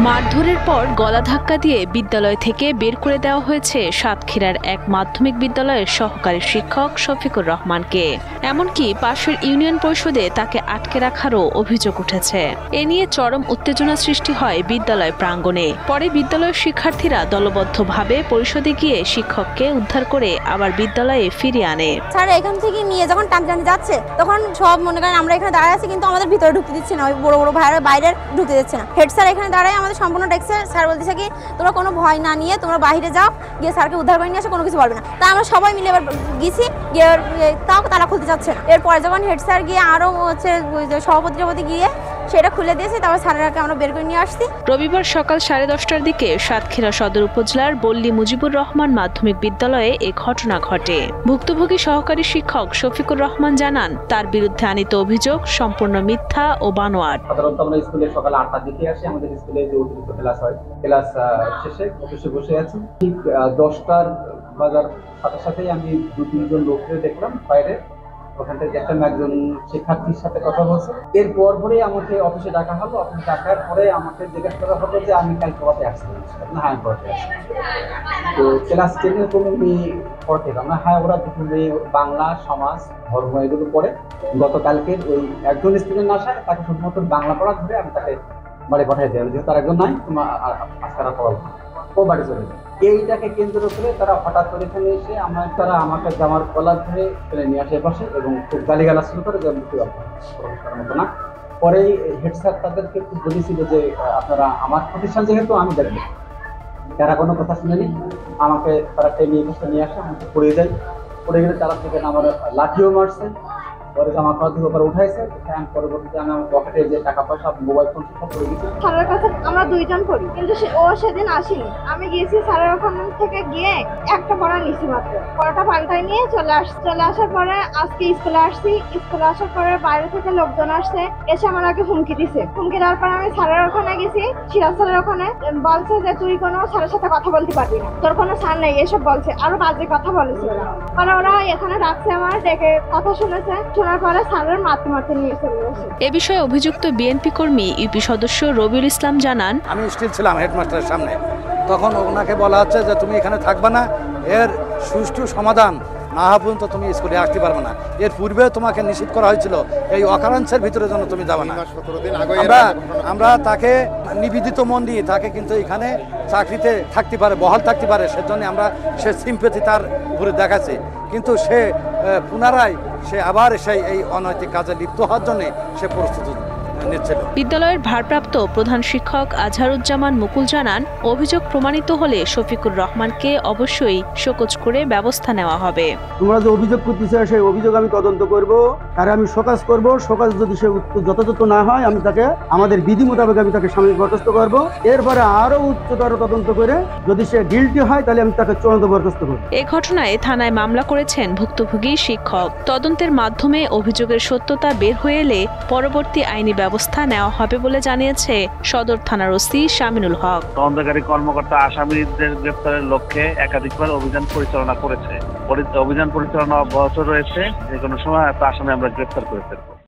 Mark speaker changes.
Speaker 1: মারধরের পর গলা ধাক্কা দিয়ে বিদ্যালয় থেকে বের করে দেওয়া হয়েছে সাতক্ষীরার এক মাধ্যমিক বিদ্যালয়ের সহকারী শিক্ষক শফিকুর রহমানকে। এমনকি পাশের ইউনিয়ন পরিষদে তাকে আটকে রাখারও অভিযোগ উঠেছে। এ নিয়ে চরম উত্তেজনা সৃষ্টি হয় বিদ্যালয় প্রাঙ্গণে। পরে বিদ্যালয়ের শিক্ষার্থীরা দলবদ্ধভাবে পরিষদে গিয়ে শিক্ষককে উদ্ধার করে আবার বিদ্যালয়ে ফিরিয়ে আনে।
Speaker 2: স্যার এখান থেকে নিয়ে যখন টানটানি যাচ্ছে তখন সব মনে করেন আমরা এখানে দাঁড়ায় আছি, কিন্তু আমাদের ভিতরে ঢুকতে দিচ্ছে না, ওই বড় বড় ভাইয়ের বাইরে ঢুকতে দিচ্ছে না। হেড স্যার এখানে দাঁড়ায় আমাদের সম্পূর্ণ দেখছে। স্যার বলতেছে কি তোমরা কোনো ভয় না নিয়ে তোমরা বাইরে যাও, গিয়ে স্যারকে উদ্ধার করে নিয়ে আসে, কোনো কিছু বলবে না। তা আমরা সবাই মিলে এবার গেছি, গিয়ে তাও তারা খুলতে যাচ্ছে না। এরপরে যখন হেড স্যার গিয়ে আরও হচ্ছে সভাপতি গিয়ে সেটা খুলে দিয়েছে, তারপর স্যারেরাকে আমরা বের করে নিয়ে আসছি।
Speaker 1: রবিবার সকাল 10:30টার দিকে সাতক্ষীরা সদর উপজেলার বল্লী মুজিবুর রহমান মাধ্যমিক বিদ্যালয়ে এ ঘটনা ঘটে। ভুক্তভোগী সহকারী শিক্ষক শফিকুর রহমান জানান, তার বিরুদ্ধে আনিত অভিযোগ সম্পূর্ণ মিথ্যা ও বানোয়াট।
Speaker 3: সাধারণত আমরা স্কুলে সকাল 8টার দিকে আসি, আমাদের স্কুলে যে অতিরিক্ত ক্লাস হয়, ক্লাস শেষে অফিসে বসে আছি। ঠিক 10টার বাজার সাথে সাথেই আমি 2-3 জন লোককে দেখলাম বাইরে। ওখান থেকে একজন শিক্ষার্থীর সাথে কথা বলছে। এরপর পরে আমাকে অফিসে ডাকা হলো। অফিসে ডাকার পরে আমাকে জিজ্ঞাসা করা হলো যে আমি কাল পড়াতে আসছি না। হ্যাঁ, পড়াতে আসছি। তো ক্লাস 10-এর কোনো মেয়ে পড়তে আমরা, হ্যাঁ ওরা দুটো মেয়ে বাংলা, সমাজ, ধর্ম এগুলো পড়ে। গতকালকের ওই একজন স্টুডেন্ট আসায় তাকে শুধুমাত্র বাংলা পড়া ধরে আমি তাকে বাড়ি পাঠিয়ে দিলাম, যেহেতু তার একজন নাই, তোমার আজকারা পড়াবো, ও বাড়ি চলে যায়। এইটাকে কেন্দ্র করে তারা হঠাৎ করে এখানে এসে তারা আমাকে জামার কলার ধরে ফেলে নিয়ে আসে পাশে এবং খুব গালিগালাজ শুরু করে, যে মতো না। পরে হেড স্যার তাদেরকে খুব বলেছিল যে আপনারা আমার প্রতিষ্ঠান যেহেতু আমি দেখবো, তারা কোনো কথা শুনেনি। আমাকে তারা টেনে নিয়ে আসে, আমাকে পড়ে যায়। পড়ে গেলে তারা থেকে আমার লাঠিও মারছে। পরে জামা কাপড় থেকে ওপরে উঠাইছে। পরবর্তীতে আমি আমার পকেটে যে টাকা পয়সা, মোবাইল ফোন সব পড়ে গেছে।
Speaker 2: স্যারের কাছে আমরা 2 জন পড়ি, কিন্তু ও সেদিন আসেনি। আমি গিয়েছি স্যারের ওখান থেকে গিয়ে একটা পড়া নিছি মাত্র, পড়াটা পাল্টাই নিয়ে চলে আসার পরে আজকে স্কুলে আসছি। স্কুলে আসার পরে বাইরে থেকে লোকজন আসছে, এসে আমার আগে হুমকি দিছে। হুমকি দেওয়ার পরে আমি স্যারের ওখানে গেছি, সিরাজ স্যারের ওখানে। বলছে যে তুই কোনো স্যারের সাথে কথা বলতে পারবি না, তোর কোনো স্যার নেই, এসব বলছে। আরো বাজে কথা বলেছে। পরে ওরা এখানে রাখছে, আমার ডেকে কথা শুনেছে। শোনার পরে স্যারের মারতে নিয়ে চলে গেছে।
Speaker 1: এ বিষয়ে অভিযুক্ত বিএনপি কর্মী ইউপি সদস্য রবিউল ইসলাম জানান,
Speaker 4: আমি স্টিল ছিলাম হেডমাস্টারের সামনে। তখন ওনাকে বলা হচ্ছে যে তুমি এখানে থাকবে না, এর সুষ্ঠু সমাধান না হওয়া পর্যন্ত তুমি স্কুলে আসতে পারবে না। এর পূর্বে তোমাকে নিষিদ্ধ করা হয়েছিল এই অকারেন্সের ভিতরে যেন তুমি যাবে না। আমরা তাকে নিবেদিত মন দিয়ে তাকে কিন্তু এখানে চাকরিতে থাকতে পারে, বহাল থাকতে পারে, সেজন্য আমরা সে সিম্পেথি তার উপরে দেখাচ্ছি। কিন্তু সে পুনরায় আবার এই অনৈতিক কাজে লিপ্ত হওয়ার জন্য সে প্রস্তুত নিচ্ছিল।
Speaker 1: বিদ্যালয়ের ভারপ্রাপ্ত প্রধান শিক্ষক আজহারুজ্জামান মুকুল জানান, অভিযোগ প্রমাণিত হলে শফিকুর রহমানকে অবশ্যই শোকজ করে ব্যবস্থা নেওয়া হবে।
Speaker 5: তোমরা যে অভিযোগ করতেছে সেই অভিযোগ আমি তদন্ত করব, তারে আমি শোকজ করব। শোকজ যদি সে যথাযথ না হয়, আমি তাকে আমাদের বিধি মোতাবেক আমি তাকে সাময়িক বরখাস্ত করব। এরপরে আরো উচ্চতর তদন্ত করে যদি সে গিল্টি হয় তাহলে আমি তাকে চূড়ান্ত বরখাস্ত করব।
Speaker 1: এই ঘটনায় থানায় মামলা করেছেন ভুক্তভোগী শিক্ষক। তদন্তের মাধ্যমে অভিযোগের সত্যতা বের হয়ে এলে পরবর্তী আইনি ব্যবস্থা নেওয়া হবে বলে জানিয়েছে সদর থানার ওসি শামিনুল হক।
Speaker 6: তদন্তকারী কর্মকর্তা আসামিদের গ্রেপ্তারের লক্ষ্যে একাধিকবার অভিযান পরিচালনা করেছে। অভিযান পরিচালনা অব্যাহত রয়েছে। যে কোনো সময় আসামি আমরা গ্রেপ্তার করে ফেলব।